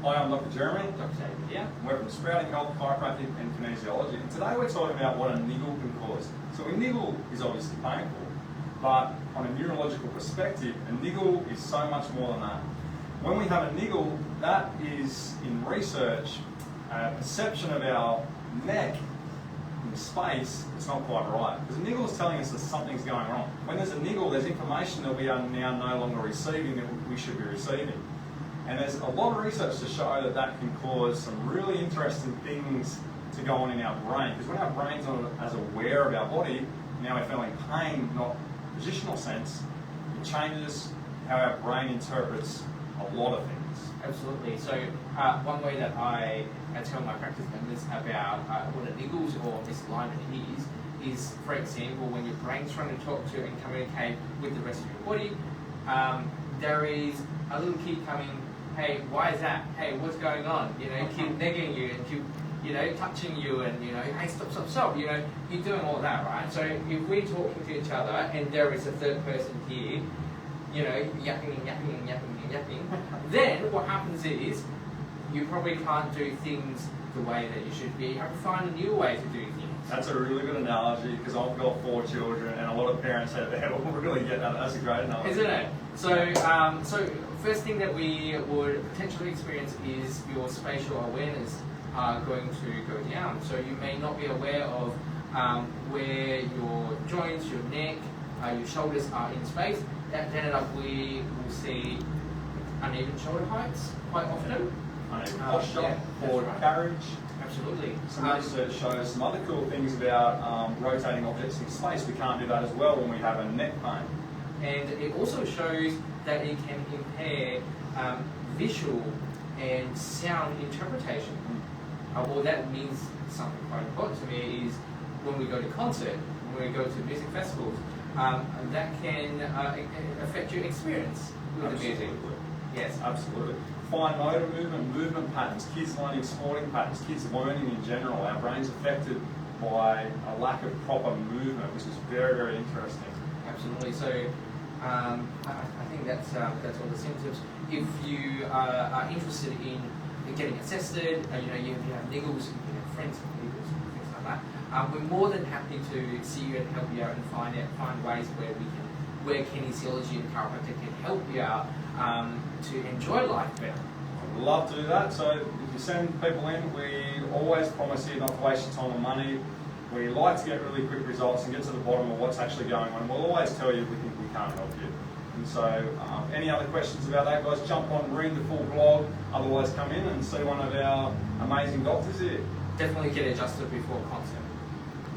Hi, I'm Dr. Jeremy. Dr. David here. We're from Sprouting Health, Chiropractic and Kinesiology. And today we're talking about what a niggle can cause. So a niggle is obviously painful, but on a neurological perspective, a niggle is so much more than that. When we have a niggle, that is, in research, a perception of our neck in space, it's not quite right. Because a niggle is telling us that something's going wrong. When there's a niggle, there's information that we are now no longer receiving that we should be receiving. And there's a lot of research to show that that can cause some really interesting things to go on in our brain. Because when our brain's not as aware of our body, now we're feeling pain, not positional sense, it changes how our brain interprets a lot of things. Absolutely. So one way that I tell my practice members about what a niggles or misalignment is, for example, when your brain's trying to talk to and communicate with the rest of your body, there is a little kid coming, hey, why is that? Hey, what's going on? You know, keep negging you and keep, touching you and, hey, stop. You're doing all that, right? So if we're talking to each other and there is a third person here, yapping, then what happens is you probably can't do things the way that you should be. You have to find a new way to do things. That's a really good analogy because I've got 4 children and a lot of parents out there will really get that. That's a great analogy. Isn't it? So, first thing that we would potentially experience is your spatial awareness going to go down. So you may not be aware of where your joints, your neck, your shoulders are in space. That ended up we will see uneven shoulder heights quite often. Uneven posture, forward carriage. Absolutely. Some research shows some other cool things about rotating objects in space. We can't do that as well when we have a neck pain. And it also shows that it can impair visual and sound interpretation. Well, that means something quite important to me is when we go to concert, when we go to music festivals, that can affect your experience with the music. Yes, absolutely. Fine motor movement patterns, kids learning sporting patterns, kids learning in general. Our brain's affected by a lack of proper movement, which is very, very interesting. Absolutely. So I think that's all the symptoms. If you are interested in getting assessed, you have niggles, you have friends with niggles, things like that, we're more than happy to see you and help you out and find ways where kinesiology and chiropractic can help you out to enjoy life better. I'd love to do that. So if you send people in, we always promise you not to waste your time and money. We like to get really quick results and get to the bottom of what's actually going on. We'll always tell you if we think we can't help you. And so any other questions about that, guys, jump on, read the full blog. Otherwise, come in and see one of our amazing doctors here. Definitely get adjusted before concert.